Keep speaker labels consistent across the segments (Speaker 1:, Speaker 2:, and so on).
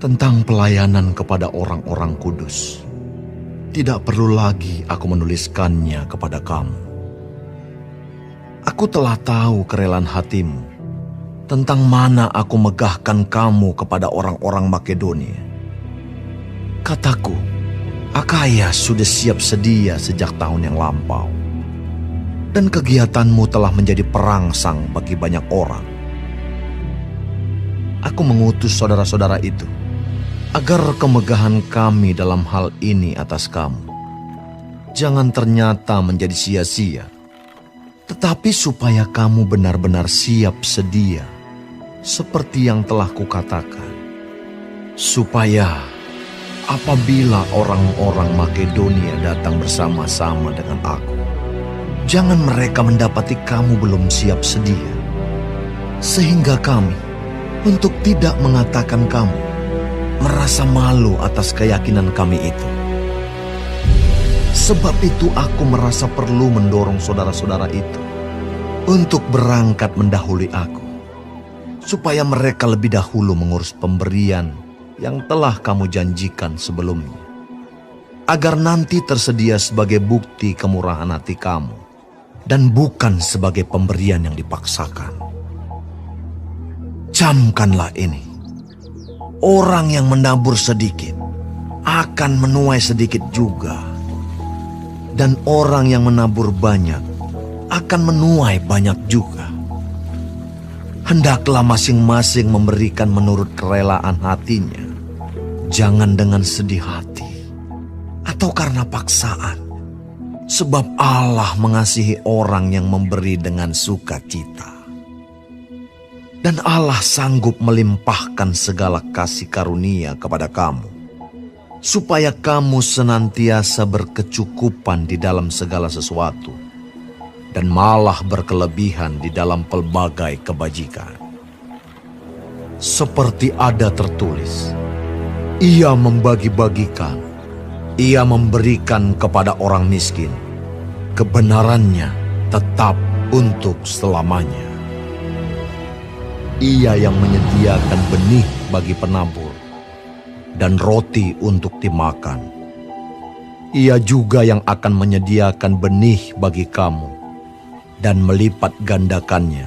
Speaker 1: tentang pelayanan kepada orang-orang kudus. Tidak perlu lagi aku menuliskannya kepada kamu. Aku telah tahu kerelaan hatimu, tentang mana aku megahkan kamu kepada orang-orang Makedonia. Kataku, Akaya sudah siap sedia sejak tahun yang lampau, dan kegiatanmu telah menjadi perangsang bagi banyak orang. Aku mengutus saudara-saudara itu, agar kemegahan kami dalam hal ini atas kamu jangan ternyata menjadi sia-sia, tetapi supaya kamu benar-benar siap sedia, seperti yang telah kukatakan, supaya apabila orang-orang Makedonia datang bersama-sama dengan aku, jangan mereka mendapati kamu belum siap sedia, sehingga kami, untuk tidak mengatakan kamu, merasa malu atas keyakinan kami itu. Sebab itu aku merasa perlu mendorong saudara-saudara itu untuk berangkat mendahului aku, supaya mereka lebih dahulu mengurus pemberian yang telah kamu janjikan sebelumnya, agar nanti tersedia sebagai bukti kemurahan hati kamu, dan bukan sebagai pemberian yang dipaksakan. Camkanlah ini. Orang yang menabur sedikit akan menuai sedikit juga, dan orang yang menabur banyak akan menuai banyak juga. Hendaklah masing-masing memberikan menurut kerelaan hatinya, jangan dengan sedih hati atau karena paksaan, sebab Allah mengasihi orang yang memberi dengan sukacita. Dan Allah sanggup melimpahkan segala kasih karunia kepada kamu, supaya kamu senantiasa berkecukupan di dalam segala sesuatu, dan malah berkelebihan di dalam pelbagai kebajikan. Seperti ada tertulis, Ia membagi-bagikan, Ia memberikan kepada orang miskin, kebenarannya tetap untuk selamanya. Ia yang menyediakan benih bagi penabur dan roti untuk dimakan. Ia juga yang akan menyediakan benih bagi kamu dan melipat gandakannya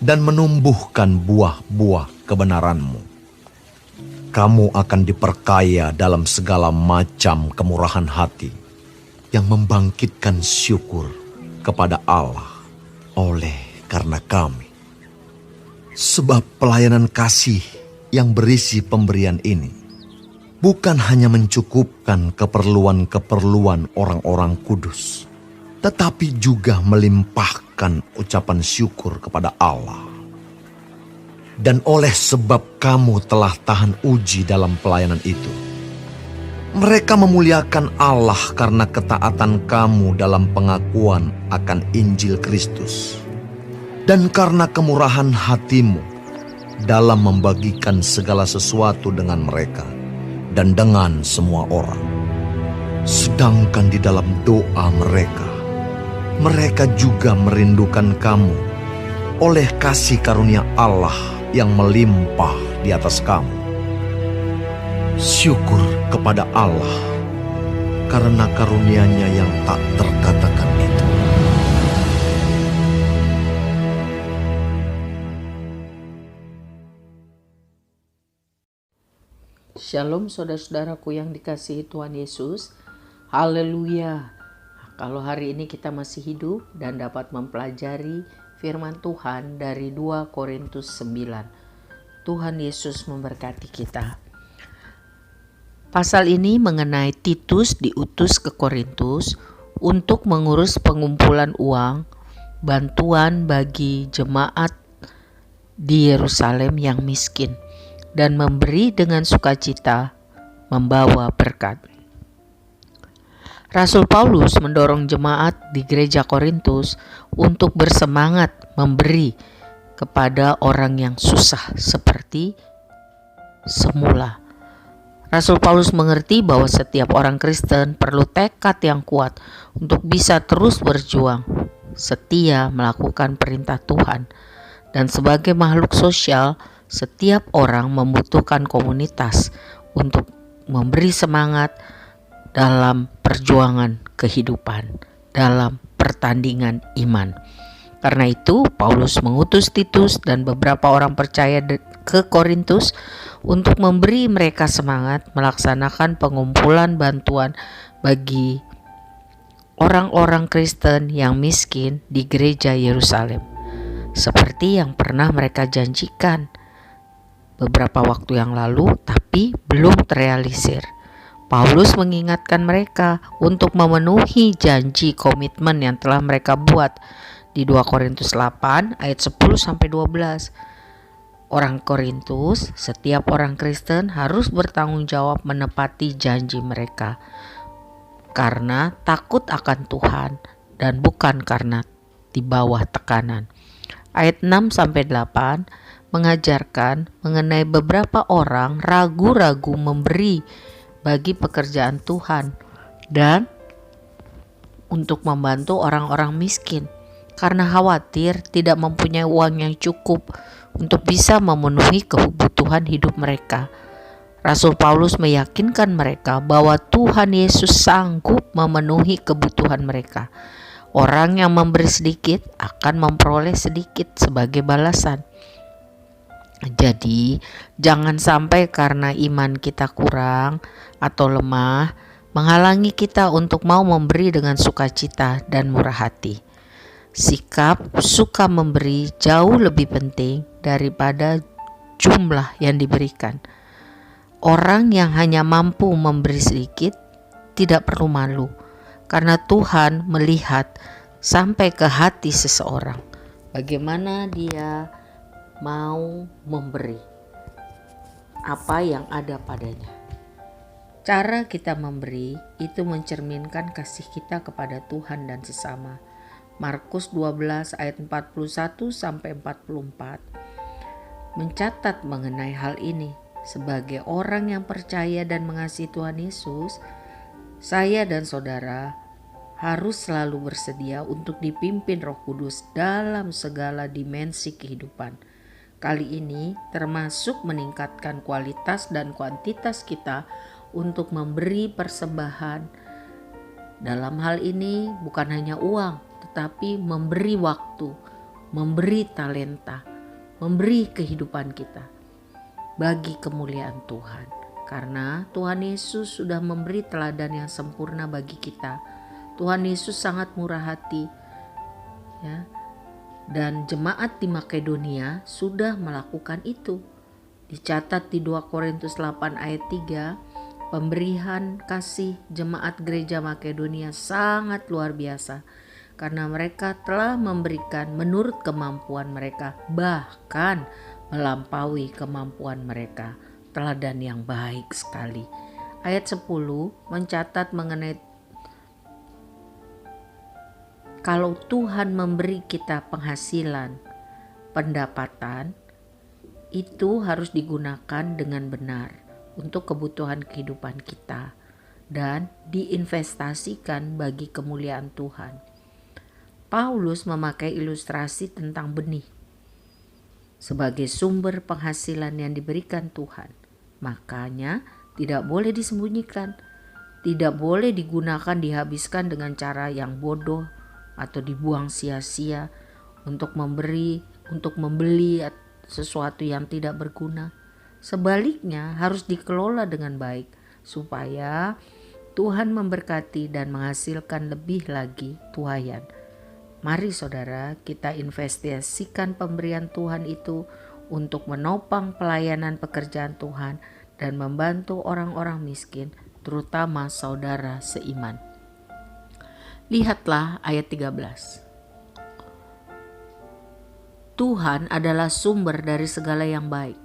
Speaker 1: dan menumbuhkan buah-buah kebenaranmu. Kamu akan diperkaya dalam segala macam kemurahan hati yang membangkitkan syukur kepada Allah oleh karena kami. Sebab pelayanan kasih yang berisi pemberian ini bukan hanya mencukupkan keperluan-keperluan orang-orang kudus, tetapi juga melimpahkan ucapan syukur kepada Allah. Dan oleh sebab kamu telah tahan uji dalam pelayanan itu, mereka memuliakan Allah karena ketaatan kamu dalam pengakuan akan Injil Kristus, dan karena kemurahan hatimu dalam membagikan segala sesuatu dengan mereka dan dengan semua orang. Sedangkan di dalam doa mereka juga merindukan kamu oleh kasih karunia Allah yang melimpah di atas kamu. Syukur kepada Allah karena karunia-Nya yang tak terkatakan itu.
Speaker 2: Shalom saudara-saudaraku yang dikasihi Tuhan Yesus. Haleluya. Kalau hari ini kita masih hidup dan dapat mempelajari firman Tuhan dari 2 Korintus 9. Tuhan Yesus memberkati kita. Pasal ini mengenai Titus diutus ke Korintus untuk mengurus pengumpulan uang, bantuan bagi jemaat di Yerusalem yang miskin, dan memberi dengan sukacita, membawa berkat. Rasul Paulus mendorong jemaat di gereja Korintus untuk bersemangat memberi kepada orang yang susah seperti semula. Rasul Paulus mengerti bahwa setiap orang Kristen perlu tekad yang kuat untuk bisa terus berjuang, setia melakukan perintah Tuhan, dan sebagai makhluk sosial setiap orang membutuhkan komunitas untuk memberi semangat dalam perjuangan kehidupan, dalam pertandingan iman. Karena itu, Paulus mengutus Titus dan beberapa orang percaya ke Korintus untuk memberi mereka semangat melaksanakan pengumpulan bantuan bagi orang-orang Kristen yang miskin di gereja Yerusalem, seperti yang pernah mereka janjikan beberapa waktu yang lalu, tapi belum terrealisir. Paulus mengingatkan mereka untuk memenuhi janji komitmen yang telah mereka buat di 2 Korintus 8 ayat 10-12. Orang Korintus, setiap orang Kristen harus bertanggung jawab menepati janji mereka karena takut akan Tuhan dan bukan karena di bawah tekanan. Ayat 6-8 mengajarkan mengenai beberapa orang ragu-ragu memberi bagi pekerjaan Tuhan dan untuk membantu orang-orang miskin karena khawatir tidak mempunyai uang yang cukup untuk bisa memenuhi kebutuhan hidup mereka. Rasul Paulus meyakinkan mereka bahwa Tuhan Yesus sanggup memenuhi kebutuhan mereka. Orang yang memberi sedikit akan memperoleh sedikit sebagai balasan. Jadi, jangan sampai karena iman kita kurang atau lemah menghalangi kita untuk mau memberi dengan sukacita dan murah hati. Sikap suka memberi jauh lebih penting daripada jumlah yang diberikan. Orang yang hanya mampu memberi sedikit tidak perlu malu, karena Tuhan melihat sampai ke hati seseorang. Bagaimana dia mau memberi apa yang ada padanya. Cara kita memberi itu mencerminkan kasih kita kepada Tuhan dan sesama. Markus 12 ayat 41-44 mencatat mengenai hal ini. Sebagai orang yang percaya dan mengasihi Tuhan Yesus, saya dan saudara harus selalu bersedia untuk dipimpin Roh Kudus dalam segala dimensi kehidupan. Kali ini termasuk meningkatkan kualitas dan kuantitas kita untuk memberi persembahan. Dalam hal ini bukan hanya uang, tetapi memberi waktu, memberi talenta, memberi kehidupan kita bagi kemuliaan Tuhan. Karena Tuhan Yesus sudah memberi teladan yang sempurna bagi kita. Tuhan Yesus sangat murah hati, ya. Dan jemaat di Makedonia sudah melakukan itu. Dicatat di 2 Korintus 8 ayat 3, pemberian kasih jemaat gereja Makedonia sangat luar biasa karena mereka telah memberikan menurut kemampuan mereka, bahkan melampaui kemampuan mereka. Teladan yang baik sekali. Ayat 10 mencatat mengenai kalau Tuhan memberi kita penghasilan, pendapatan, itu harus digunakan dengan benar untuk kebutuhan kehidupan kita dan diinvestasikan bagi kemuliaan Tuhan. Paulus memakai ilustrasi tentang benih sebagai sumber penghasilan yang diberikan Tuhan. Makanya tidak boleh disembunyikan, tidak boleh digunakan dihabiskan dengan cara yang bodoh atau dibuang sia-sia untuk membeli sesuatu yang tidak berguna. Sebaliknya harus dikelola dengan baik supaya Tuhan memberkati dan menghasilkan lebih lagi tuaian. Mari saudara, kita investasikan pemberian Tuhan itu untuk menopang pelayanan pekerjaan Tuhan dan membantu orang-orang miskin, terutama saudara seiman. Lihatlah ayat 13. Tuhan adalah sumber dari segala yang baik.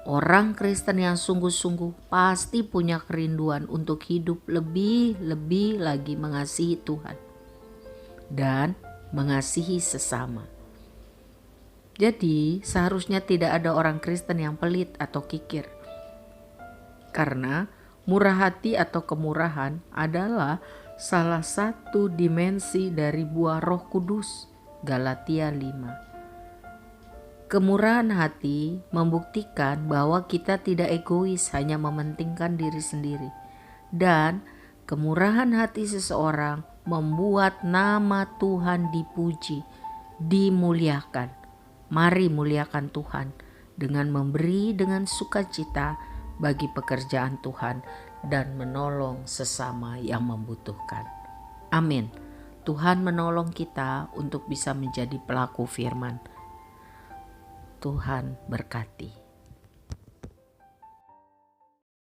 Speaker 2: Orang Kristen yang sungguh-sungguh pasti punya kerinduan untuk hidup lebih lagi mengasihi Tuhan dan mengasihi sesama. Jadi seharusnya tidak ada orang Kristen yang pelit atau kikir. Karena murah hati atau kemurahan adalah salah satu dimensi dari buah Roh Kudus. Galatia 5. Kemurahan hati membuktikan bahwa kita tidak egois hanya mementingkan diri sendiri. Dan kemurahan hati seseorang membuat nama Tuhan dipuji, dimuliakan. Mari muliakan Tuhan dengan memberi dengan sukacita bagi pekerjaan Tuhan dan menolong sesama yang membutuhkan. Amin. Tuhan menolong kita untuk bisa menjadi pelaku firman. Tuhan berkati.